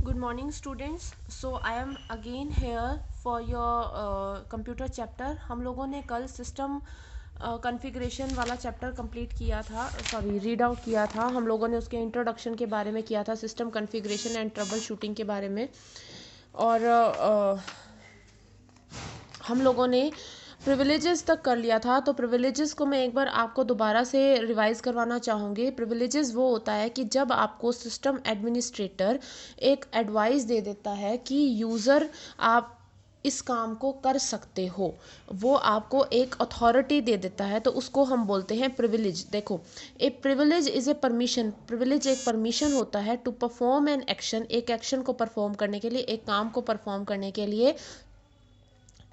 Good morning students. So I am again here for your computer chapter. हम लोगों ने कल सिस्टम कॉन्फ़िगरेशन वाला चैप्टर कंप्लीट किया था, सॉरी रीड आउट किया था. हम लोगों ने उसके इंट्रोडक्शन के बारे में किया था, system configuration and trouble shooting के बारे में. और हम लोगों ने प्रिविलेजेस तक कर लिया था. तो प्रिविलेजेस को मैं एक बार आपको दोबारा से रिवाइज करवाना चाहूँगी. प्रिविलेजेस वो होता है कि जब आपको सिस्टम एडमिनिस्ट्रेटर एक एडवाइस दे देता है कि यूज़र आप इस काम को कर सकते हो, वो आपको एक अथॉरिटी दे देता है, तो उसको हम बोलते हैं प्रिविलेज. देखो, ए privilege is a permission. Privilege एक परमिशन होता है टू परफॉर्म एन एक्शन, एक एक्शन को परफॉर्म करने के लिए, एक काम को परफॉर्म करने के लिए.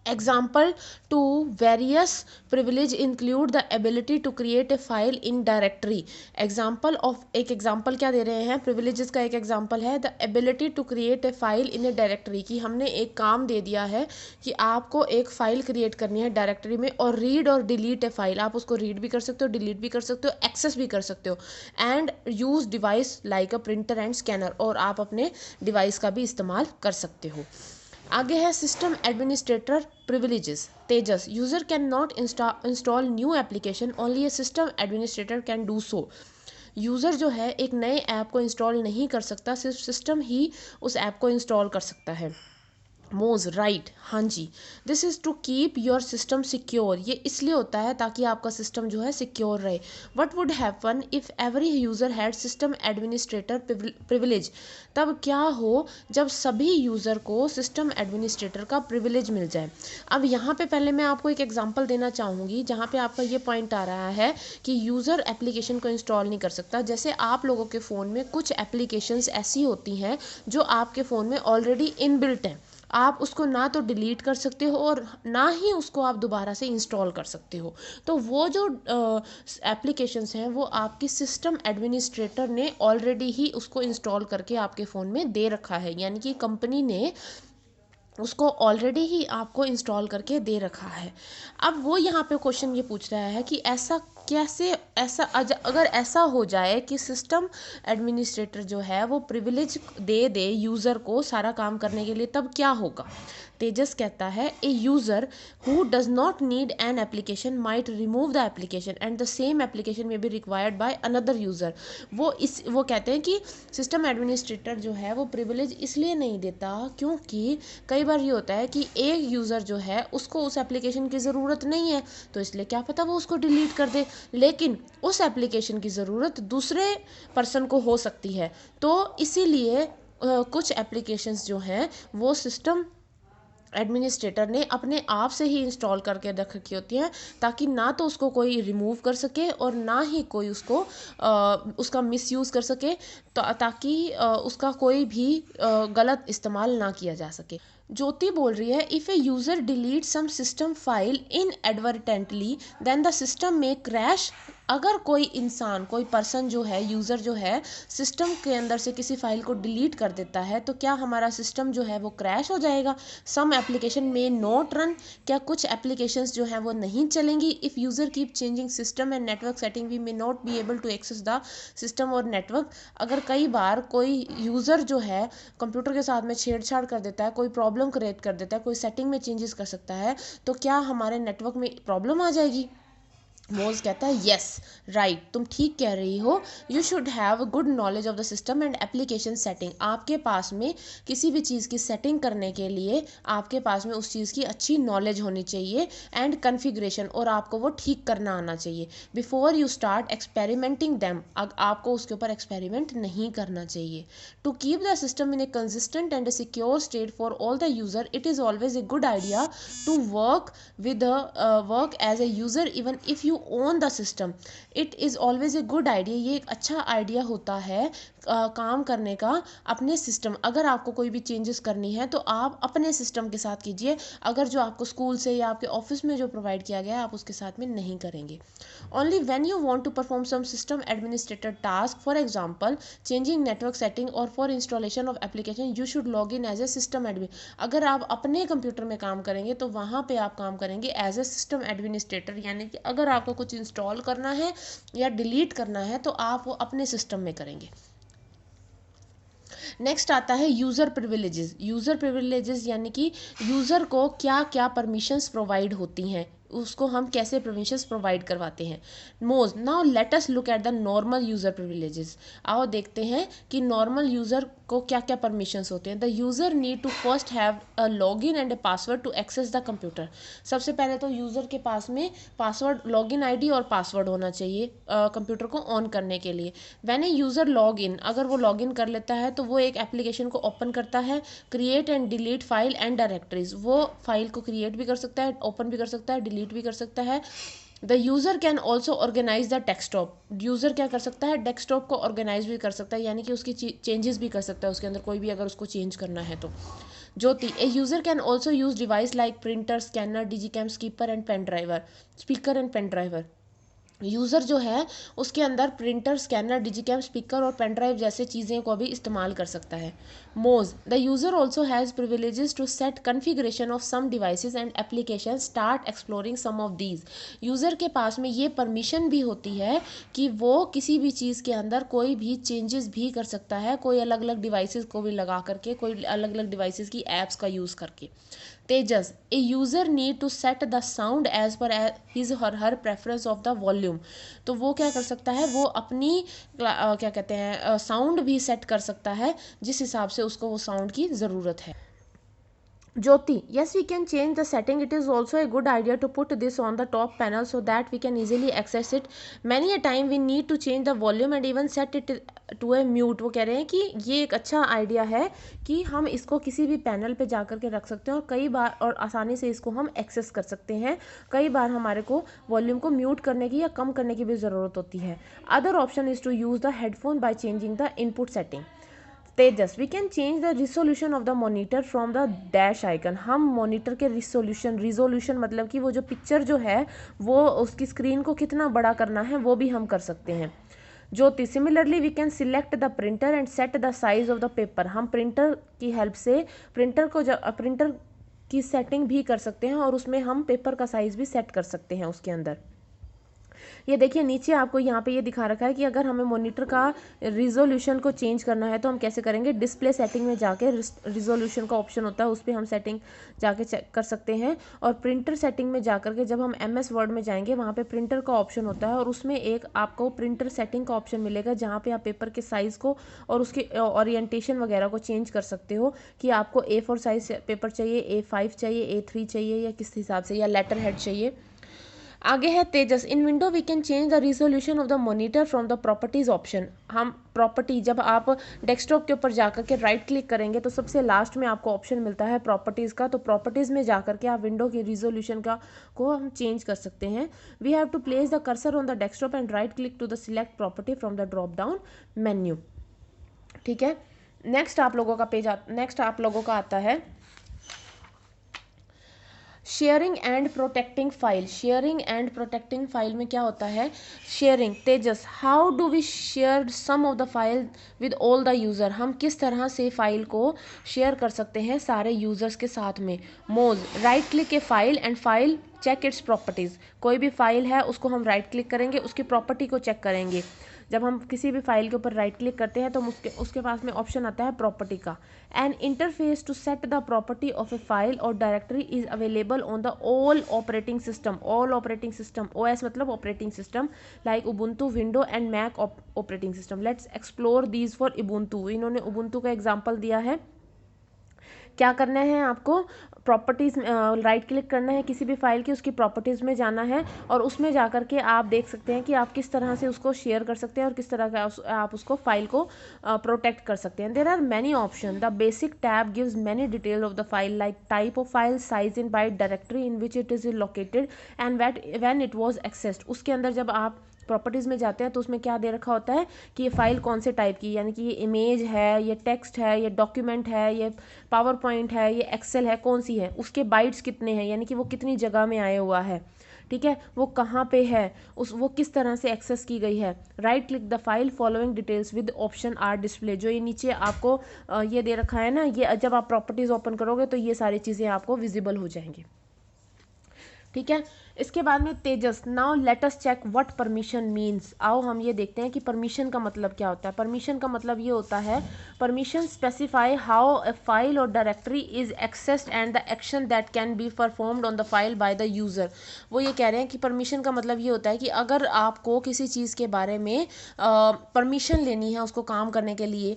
Example to various privilege include the ability to create a file in directory. Example of एक example क्या दे रहे हैं, privileges का एक example है the ability to create a file in a directory. कि हमने एक काम दे दिया है कि आपको एक फाइल क्रिएट करनी है डायरेक्टरी में, और रीड और डिलीट ए फाइल. आप उसको रीड भी कर सकते हो, डिलीट भी कर सकते हो, एक्सेस भी कर सकते हो. And use device like a printer and scanner, और आप अपने डिवाइस का भी इस्तेमाल कर सकते हो. आगे है system administrator privileges. Tejas, user can not install new application, only A system administrator can do so. User जो है एक नए ऐप को इंस्टॉल नहीं कर सकता, सिर्फ सिस्टम ही उस ऐप को इंस्टॉल कर सकता है. मोज, राइट, हाँ जी. This is to keep your system secure. ये इसलिए होता है ताकि आपका सिस्टम जो है सिक्योर रहे. What would happen if every user had system administrator privilege. तब क्या हो जब सभी यूज़र को सिस्टम एडमिनिस्ट्रेटर का प्रिविलेज मिल जाए. अब यहाँ पे पहले मैं आपको एक एग्जांपल देना चाहूँगी जहाँ पे आपका ये पॉइंट आ रहा है कि यूज़र एप्लीकेशन को इंस्टॉल नहीं कर सकता. जैसे आप लोगों के फ़ोन में कुछ एप्लीकेशंस ऐसी होती हैं जो आपके फ़ोन में ऑलरेडी इनबिल्ट हैं. आप उसको ना तो डिलीट कर सकते हो और ना ही उसको आप दोबारा से इंस्टॉल कर सकते हो. तो वो जो एप्लीकेशंस हैं वो आपकी सिस्टम एडमिनिस्ट्रेटर ने ऑलरेडी ही उसको इंस्टॉल करके आपके फ़ोन में दे रखा है, यानी कि कंपनी ने उसको ऑलरेडी ही आपको इंस्टॉल करके दे रखा है. अब वो यहाँ पे क्वेश्चन ये पूछ रहा है कि ऐसा कैसे, ऐसा अगर ऐसा हो जाए कि सिस्टम एडमिनिस्ट्रेटर जो है वो प्रिविलेज दे दे यूज़र को सारा काम करने के लिए, तब क्या होगा. तेजस कहता है a user who does not need an application might remove the application and the same application may be required by another user. वो कहते हैं कि सिस्टम एडमिनिस्ट्रेटर जो है वो प्रिविलेज इसलिए नहीं देता क्योंकि कई बार ये होता है कि एक यूज़र जो है उसको उस एप्लीकेशन की ज़रूरत नहीं है, तो इसलिए क्या पता वो उसको डिलीट कर दे. लेकिन उस एप्लीकेशन की ज़रूरत दूसरे पर्सन को हो सकती है, तो इसीलिए कुछ एप्लीकेशंस जो हैं वो सिस्टम एडमिनिस्ट्रेटर ने अपने आप से ही इंस्टॉल करके रख रखी होती हैं, ताकि ना तो उसको कोई रिमूव कर सके और ना ही कोई उसको उसका मिसयूज़ कर सके, तो ताकि उसका कोई भी गलत इस्तेमाल ना किया जा सके. ज्योति बोल रही है if a user delete some system file inadvertently then the system may crash. अगर कोई इंसान, कोई पर्सन जो है, यूज़र जो है, सिस्टम के अंदर से किसी फाइल को डिलीट कर देता है, तो क्या हमारा सिस्टम जो है वो क्रैश हो जाएगा. सम एप्लीकेशन में नॉट रन. क्या कुछ एप्लीकेशंस जो हैं वो नहीं चलेंगी. If user keep changing system and network setting we may not be able to access the system और नेटवर्क. अगर कई बार कोई यूज़र जो है कंप्यूटर के साथ में छेड़छाड़ कर देता है, कोई प्रॉब्लम क्रिएट कर देता है, कोई सेटिंग में चेंजेस कर सकता है, तो क्या हमारे नेटवर्क में प्रॉब्लम आ जाएगी. मोज कहता है यस, राइट, तुम ठीक कह रही हो. You should have good knowledge of the system and application setting. आपके पास में किसी भी चीज़ की सेटिंग करने के लिए आपके पास में उस चीज़ की अच्छी नॉलेज होनी चाहिए, एंड कन्फिग्रेशन, और आपको वो ठीक करना आना चाहिए. Before you start experimenting them, आपको उसके ऊपर एक्सपेरिमेंट नहीं करना चाहिए. To keep the system in a consistent and a secure state for all the user it is always a good idea to work as a user even if you own the system. It is always a good idea. ये एक अच्छा idea होता है काम करने का अपने system. अगर आपको कोई भी चेंजेस करनी है तो आप अपने सिस्टम के साथ कीजिए. अगर जो आपको स्कूल से या आपके ऑफिस में जो प्रोवाइड किया गया है आप उसके साथ में नहीं करेंगे. Only when you want to perform some system administrator task, for example changing network setting और for installation of application, you should log in as a system admin. अगर आप अपने कंप्यूटर में काम करेंगे तो वहाँ पे आप काम करेंगे एज ए सिस्टम एडमिनिस्ट्रेटर, यानी कि अगर आपको कुछ इंस्टॉल करना है या डिलीट करना है तो आप वो अपने सिस्टम में करेंगे. नेक्स्ट आता है यूज़र प्रिविलेजेस। यूज़र प्रिविलेजेस यानी कि यूज़र को क्या क्या परमिशंस प्रोवाइड होती हैं, उसको हम कैसे परमिशंस प्रोवाइड करवाते हैं। मोज now let us look at the normal user privileges. आओ देखते हैं कि नॉर्मल यूज़र को क्या क्या परमिशंस होते हैं। The user need to first have a login and a password to access the computer. सबसे पहले तो यूज़र के पास में पासवर्ड, लॉगिन आईडी और पासवर्ड होना चाहिए कंप्यूटर को ऑन करने के लिए। When a user log in, अगर वो लॉग इन कर लेता है तो वो एक एप्लीकेशन को ओपन करता है, create and delete file and directories. वो फाइल को क्रिएट भी कर सकता है, ओपन भी कर सकता है, डिलीट भी कर सकता है। The user can also organise the desktop. User क्या कर सकता है, डेस्कटॉप को ऑर्गेनाइज भी कर सकता है, यानी कि उसकी चेंजेस भी कर सकता है उसके अंदर, कोई भी अगर उसको चेंज करना है तो। Jyoti, a user can also use device like printer, scanner, digicam, speaker and pen driver. User जो है उसके अंदर प्रिंटर, स्कैनर, डिजीकैम, स्पीकर और पेन ड्राइव जैसे चीज़ें को भी इस्तेमाल कर सकता है। मोज, the user also has privileges to set configuration of some devices and application, start exploring some of these. User के पास में ये परमिशन भी होती है कि वो किसी भी चीज़ के अंदर कोई भी चेंजेस भी कर सकता है, कोई अलग अलग डिवाइसेस को भी लगा करके, कोई अलग अलग डिवाइसेस की एप्स का यूज़ करके। Tejas, a user need to set the sound as per his or her preference of the volume. तो वो क्या कर सकता है, वो अपनी क्या कहते हैं साउंड भी सेट कर सकता है जिस हिसाब से उसको वो साउंड की ज़रूरत है। Jyoti, yes, we can change the setting. It is also a good idea to put this on the top panel so that we can easily access it. Many a time we need to change the volume and even set it to a mute. वो कह रहे हैं कि ये एक अच्छा idea है कि हम इसको किसी भी पैनल पे जा कर के रख सकते हैं और कई बार और आसानी से इसको हम एक्सेस कर सकते हैं। कई बार हमारे को वॉल्यूम को म्यूट करने की या कम करने की भी ज़रूरत होती है। Other option is to use the headphone by changing the input setting. Tejas, we can change the resolution of the monitor from the dash icon. हम मोनीटर के रिजोल्यूशन मतलब कि वो जो पिक्चर जो है वो उसकी स्क्रीन को कितना बड़ा करना है वो भी हम कर सकते हैं। Jyoti, similarly we can select the printer and set the size of the paper. हम प्रिंटर की हेल्प से प्रिंटर की सेटिंग भी कर सकते हैं और उसमें हम पेपर का साइज भी सेट कर सकते हैं उसके अंदर। ये देखिए नीचे आपको यहाँ पे ये दिखा रखा है कि अगर हमें मॉनिटर का रिजोल्यूशन को चेंज करना है तो हम कैसे करेंगे। डिस्प्ले सेटिंग में जाके रिजोल्यूशन का ऑप्शन होता है, उस पर हम सेटिंग जाके चेक कर सकते हैं। और प्रिंटर सेटिंग में जाकर के जब हम MS वर्ड में जाएंगे वहाँ पे प्रिंटर का ऑप्शन होता है और उसमें एक आपको प्रिंटर सेटिंग का ऑप्शन मिलेगा जहाँ पे आप पेपर के साइज़ को और उसके ओरिएंटेशन वगैरह को चेंज कर सकते हो कि आपको A4 साइज पेपर चाहिए, A5 चाहिए, A3 चाहिए या किस हिसाब से, या लेटर हेड चाहिए। आगे है Tejas, in window we can change the resolution of the monitor from the properties option. हम प्रॉपर्टी, जब आप डेस्कटॉप के ऊपर जाकर के राइट क्लिक करेंगे तो सबसे लास्ट में आपको ऑप्शन मिलता है प्रॉपर्टीज़ का, तो प्रॉपर्टीज़ में जाकर के आप विंडो की रिजोल्यूशन को हम चेंज कर सकते हैं। We have to place the cursor on the desktop and right click to the select property from the drop down menu. ठीक है, नेक्स्ट आप लोगों का आता है sharing and protecting file. Sharing and protecting file में क्या होता है। Sharing, Tejas, how do we share some of the file with all the user. हम किस तरह से फाइल को शेयर कर सकते हैं सारे यूज़र्स के साथ में। मोज, right click a file and file check its properties. कोई भी फाइल है उसको हम राइट क्लिक करेंगे, उसकी प्रॉपर्टी को चेक करेंगे। जब हम किसी भी फाइल के ऊपर राइट क्लिक करते हैं तो उसके पास में ऑप्शन आता है प्रॉपर्टी का। An interface to set the property of a file or directory is available on the all operating system. All operating system, OS मतलब operating system, like Ubuntu, window and Mac operating system. Let's explore these for Ubuntu. इन्होंने Ubuntu का example दिया है। क्या करना है आपको, properties right click करना है किसी भी फाइल की, उसकी प्रॉपर्टीज़ में जाना है और उसमें जाकर के आप देख सकते हैं कि आप किस तरह से उसको शेयर कर सकते हैं और किस तरह का आप उसको फाइल को प्रोटेक्ट कर सकते हैं। There are many option. The basic tab gives many detail of the file like type of file, size in byte, directory in which it is located and when it was accessed. उसके अंदर जब आप properties में जाते हैं तो उसमें क्या दे रखा होता है कि ये फाइल कौन से टाइप की, यानी कि ये इमेज है, ये टेक्स्ट है, ये डॉक्यूमेंट है, ये पावर पॉइंट है, ये एक्सेल है, कौन सी है, उसके बाइट्स कितने हैं, यानी कि वो कितनी जगह में आया हुआ है। ठीक है, वो कहाँ पे है, वो किस तरह से एक्सेस की गई है। Right click the file, following details with option are display. जो ये नीचे आपको ये दे रखा है ना, ये जब आप प्रॉपर्टीज़ ओपन करोगे तो ये सारी चीज़ें आपको विजिबल हो जाएंगी। ठीक है। इसके बाद में Tejas, now let us check what permission means. आओ हम ये देखते हैं कि परमिशन का मतलब क्या होता है। परमिशन का मतलब ये होता है, permission specify how a file or directory is accessed and the action that can be performed on the file by the user. वो ये कह रहे हैं कि परमिशन का मतलब ये होता है कि अगर आपको किसी चीज़ के बारे में परमिशन लेनी है उसको काम करने के लिए,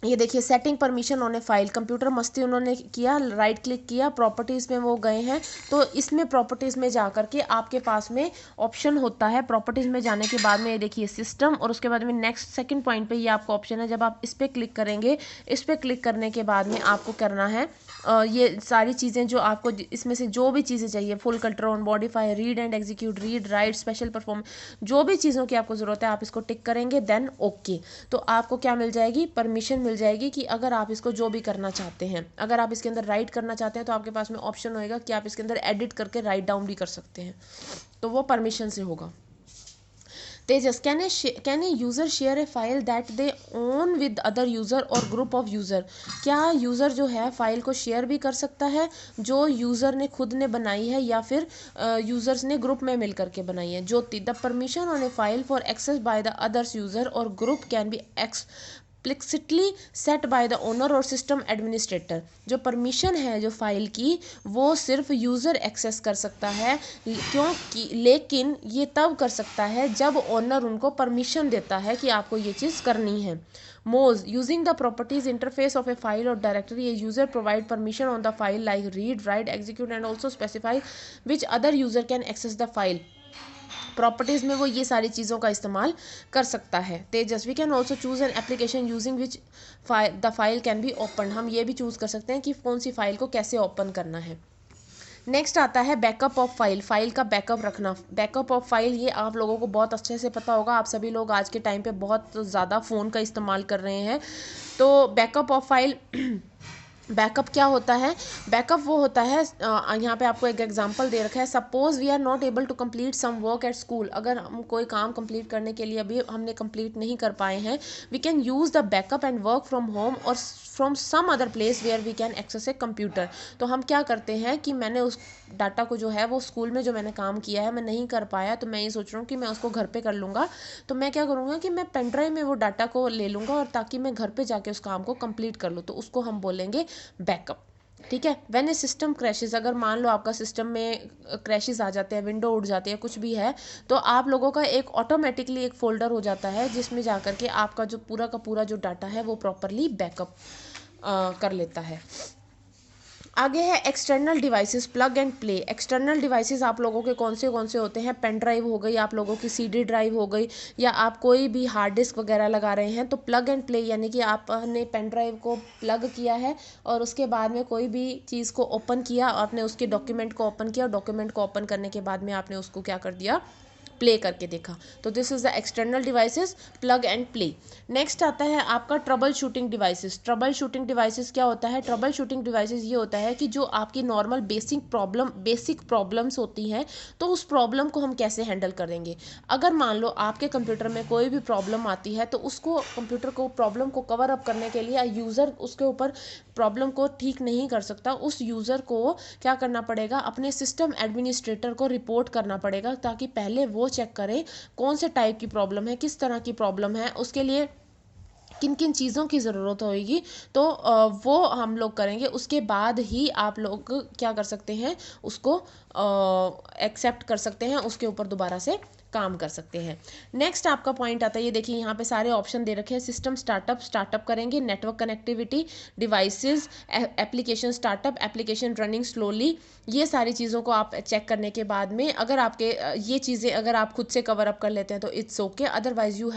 ये देखिए setting permission on a file, computer मस्ती उन्होंने किया, राइट क्लिक किया, प्रॉपर्टीज़ में वो गए हैं, तो इसमें प्रॉपर्टीज़ में जा करके आपके पास में ऑप्शन होता है। प्रॉपर्टीज़ में जाने के बाद में ये देखिए सिस्टम, और उसके बाद में नेक्स्ट सेकंड पॉइंट पे ये आपको ऑप्शन है। जब आप इस पर क्लिक करेंगे, इस पर क्लिक करने के बाद में आपको करना है ये सारी चीज़ें जो आपको इसमें से जो भी चीज़ें चाहिए, full control, modify, read and execute, read write, special perform, जो भी चीज़ों की आपको ज़रूरत है आप इसको टिक करेंगे, देन ओके। तो आपको क्या मिल जाएगी, परमिशन मिल जाएगी कि अगर आप इसको जो भी करना चाहते हैं, अगर आप इसके अंदर राइट करना चाहते हैं तो आपके पास में ऑप्शन होएगा कि आप इसके अंदर एडिट करके राइट डाउन भी कर सकते हैं, तो वो परमिशन से होगा। Tejas, can a user share a file that they own with other user or group of user. क्या यूज़र जो है फाइल को शेयर भी कर सकता है जो यूज़र ने खुद ने बनाई है या फिर यूज़र्स ने ग्रुप में मिल करके बनाई है। Jyoti, the permission on a file for access by the others user or group can be explicitly set by the owner or system administrator. जो परमिशन है जो फाइल की, वो सिर्फ यूज़र एक्सेस कर सकता है, क्योंकि लेकिन ये तब कर सकता है जब ओनर उनको परमिशन देता है कि आपको ये चीज़ करनी है। Moj, using the properties interface of a file or directory, a user provide permission on the file like read, write, execute and also specify which other user can access the file. Properties में वो ये सारी चीज़ों का इस्तेमाल कर सकता है। Tejas, we can also choose an application using which the file can be open. हम ये भी चूज़ कर सकते हैं कि कौन सी फाइल को कैसे ओपन करना है। नेक्स्ट आता है बैकअप ऑफ फाइल, फाइल का बैकअप रखना। बैकअप ऑफ फाइल ये आप लोगों को बहुत अच्छे से पता होगा, आप सभी लोग आज के टाइम पे बहुत ज़्यादा फ़ोन का इस्तेमाल कर रहे हैं। तो बैकअप ऑफ फाइल बैकअप क्या होता है, बैकअप वो होता है, यहाँ पे आपको एक एग्जांपल दे रखा है। Suppose we are not able to complete some work at school, अगर हम कोई काम कंप्लीट करने के लिए अभी हमने कंप्लीट नहीं कर पाए हैं, we can use the backup and work from home or from some other place where we can access a computer. तो हम क्या करते हैं कि मैंने उस डाटा को जो है वो स्कूल में जो मैंने काम किया है मैं नहीं कर पाया, तो मैं ये सोच रहा हूँ कि मैं उसको घर पे कर लूँगा। तो मैं क्या करूँगा कि मैं पेन ड्राइव में वो डाटा को ले लूँगा और ताकि मैं घर पे जाके उस काम को कंप्लीट कर लूँ, तो उसको हम बोलेंगे बैकअप। ठीक है। व्हेन ए सिस्टम क्रैशेस, अगर मान लो आपका सिस्टम में क्रैशेस आ जाते हैं, विंडो उड़ जाती है, कुछ भी है, तो आप लोगों का एक ऑटोमेटिकली एक फोल्डर हो जाता है जिसमें जाकर के आपका जो पूरा का पूरा जो डाटा है वो प्रॉपरली बैकअप कर लेता है। आगे है external devices, plug and play. External devices आप लोगों के कौन से होते हैं, पेन ड्राइव हो गई, आप लोगों की सीडी ड्राइव हो गई, या आप कोई भी हार्ड डिस्क वगैरह लगा रहे हैं, तो प्लग एंड प्ले यानी कि आपने पेन ड्राइव को प्लग किया है और उसके बाद में कोई भी चीज़ को ओपन किया, आपने उसके डॉक्यूमेंट को ओपन किया और डॉक्यूमेंट को ओपन करने के बाद में आपने उसको क्या कर दिया, प्ले करके देखा। तो this is the external devices, plug and play. Next आता है आपका trouble shooting devices. Trouble shooting devices क्या होता है, ट्रबल शूटिंग डिवाइसेस ये होता है कि जो आपकी नॉर्मल बेसिक प्रॉब्लम्स होती हैं, तो उस प्रॉब्लम को हम कैसे हैंडल करेंगे। अगर मान लो आपके कंप्यूटर में कोई भी प्रॉब्लम आती है, तो उसको कंप्यूटर को प्रॉब्लम को कवर अप करने के लिए यूज़र उसके ऊपर प्रॉब्लम को ठीक नहीं कर सकता, उस यूज़र को क्या करना पड़ेगा, अपने सिस्टम एडमिनिस्ट्रेटर को रिपोर्ट करना पड़ेगा, ताकि पहले वो चेक करें कौन से टाइप की प्रॉब्लम है, किस तरह की प्रॉब्लम है, उसके लिए किन किन चीज़ों की ज़रूरत होगी, तो वो हम लोग करेंगे। उसके बाद ही आप लोग क्या कर सकते हैं, उसको एक्सेप्ट कर सकते हैं, उसके ऊपर दोबारा से काम कर सकते हैं। नेक्स्ट आपका पॉइंट आता है, ये देखिए यहाँ पे सारे ऑप्शन दे रखे हैं। सिस्टम स्टार्टअप करेंगे, network connectivity, devices, application startup, application running slowly, ये सारी चीज़ों को आप चेक करने के बाद में अगर आपके ये चीज़ें अगर आप खुद से कवर अप कर लेते हैं तो it's okay, otherwise you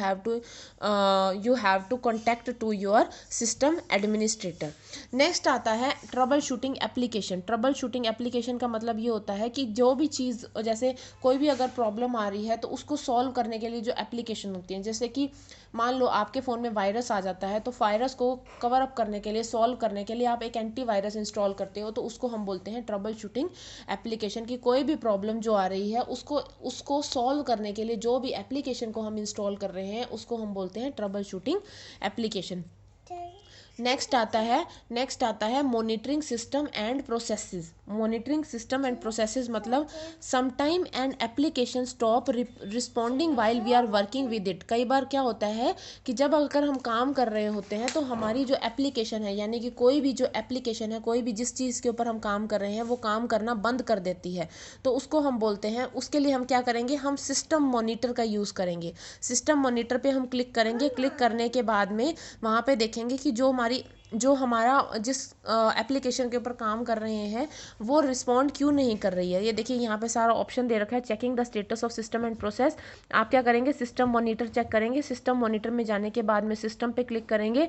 have to contact to your system administrator. Next आता है troubleshooting application. Troubleshooting application का मतलब ये होता है कि जो भी चीज़, जैसे कोई भी अगर प्रॉब्लम आ रही है तो उसको सॉल्व करने के लिए जो एप्लीकेशन होती हैं, जैसे कि मान लो आपके फ़ोन में वायरस आ जाता है, तो वायरस को कवर अप करने के लिए, सॉल्व करने के लिए आप एक एंटीवायरस इंस्टॉल करते हो, तो उसको हम बोलते हैं ट्रबल शूटिंग एप्लीकेशन। की कोई भी प्रॉब्लम जो आ रही है उसको सॉल्व करने के लिए जो भी एप्लीकेशन को हम इंस्टॉल कर रहे हैं उसको हम बोलते हैं ट्रबल शूटिंग एप्लीकेशन। नेक्स्ट आता है monitoring system and processes. Monitoring system and processes मतलब sometime and application stop responding while we are working with it. कई बार क्या होता है कि जब अगर हम काम कर रहे होते हैं तो हमारी जो एप्लीकेशन है, यानी कि कोई भी जो एप्लीकेशन है, कोई भी जिस चीज़ के ऊपर हम काम कर रहे हैं वो काम करना बंद कर देती है, तो उसको हम बोलते हैं, उसके लिए हम क्या करेंगे, हम सिस्टम मॉनिटर का यूज़ करेंगे। सिस्टम मॉनिटर पे हम क्लिक करेंगे। क्लिक करने के बाद में वहाँ पे देखेंगे कि जो हमारा जिस एप्लीकेशन के ऊपर काम कर रहे हैं वो रिस्पॉन्ड क्यों नहीं कर रही है। ये देखिए यहाँ पे सारा ऑप्शन दे रखा है, checking the status of system and process. आप क्या करेंगे, सिस्टम मॉनिटर चेक करेंगे। सिस्टम मॉनिटर में जाने के बाद में सिस्टम पे क्लिक करेंगे।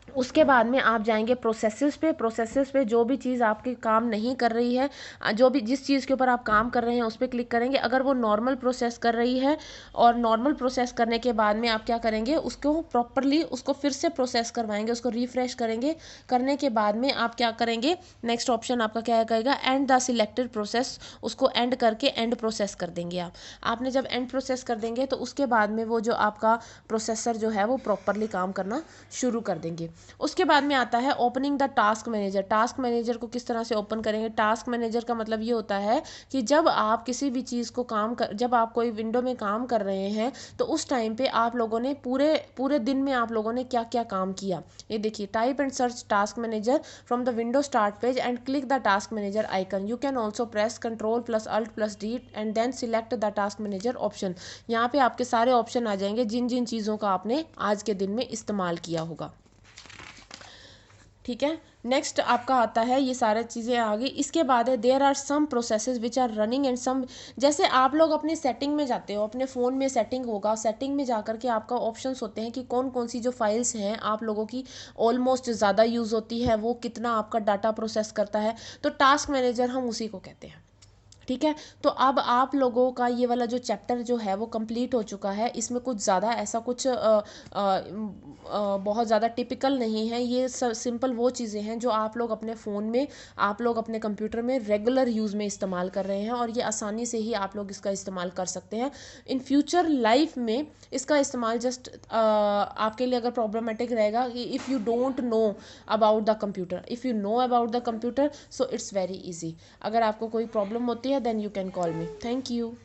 उसके बाद में आप जाएंगे प्रोसेसेस पे। प्रोसेसेस पे जो भी चीज़ आपकी काम नहीं कर रही है, जो भी जिस चीज़ के ऊपर आप काम कर रहे हैं उस पर क्लिक करेंगे। अगर वो नॉर्मल प्रोसेस कर रही है, और नॉर्मल प्रोसेस करने के बाद में आप क्या करेंगे, उसको प्रॉपरली उसको फिर से प्रोसेस करवाएंगे, उसको रिफ्रेश करेंगे। करने के बाद में आप क्या करेंगे, नेक्स्ट ऑप्शन आपका क्या कहेगा, एंड द सिलेक्टेड प्रोसेस। उसको एंड करके एंड प्रोसेस कर देंगे आपने जब एंड प्रोसेस कर देंगे तो उसके बाद में वो जो आपका प्रोसेसर जो है वो प्रॉपरली काम करना शुरू कर देंगे। उसके बाद में आता है opening the task manager. Task manager को किस तरह से ओपन करेंगे। टास्क मैनेजर का मतलब ये होता है कि जब आप किसी भी चीज़ को जब आप कोई विंडो में काम कर रहे हैं तो उस टाइम पे आप लोगों ने पूरे पूरे दिन में आप लोगों ने क्या क्या काम किया। ये देखिए, type and search task manager from the window start page and click the task manager icon. You can also press control plus alt plus D and then select the task manager option. यहाँ पे आपके सारे option आ जाएंगे जिन जिन चीज़ों का आपने आज के दिन में इस्तेमाल किया होगा। ठीक है, नेक्स्ट आपका आता है, ये सारी चीज़ें आ गई। इसके बाद है there are some processes which are running and some. जैसे आप लोग अपने सेटिंग में जाते हो, अपने फ़ोन में सेटिंग होगा, सेटिंग में जाकर के आपका ऑप्शंस होते हैं कि कौन कौन सी जो फाइल्स हैं आप लोगों की ऑलमोस्ट ज़्यादा यूज़ होती है, वो कितना आपका डाटा प्रोसेस करता है, तो टास्क मैनेजर हम उसी को कहते हैं। ठीक है, तो अब आप लोगों का ये वाला जो चैप्टर जो है वो कंप्लीट हो चुका है। इसमें कुछ ज़्यादा ऐसा कुछ बहुत ज़्यादा टिपिकल नहीं है। ये सिंपल वो चीज़ें हैं जो आप लोग अपने फ़ोन में, आप लोग अपने कंप्यूटर में रेगुलर यूज़ में इस्तेमाल कर रहे हैं, और ये आसानी से ही आप लोग इसका इस्तेमाल कर सकते हैं। इन फ्यूचर लाइफ में इसका इस्तेमाल जस्ट आपके लिए अगर प्रॉब्लमेटिक रहेगा कि if you don't know about the computer, if you know about the computer, so it's very easy. अगर आपको कोई प्रॉब्लम होती है then you can call me. Thank you.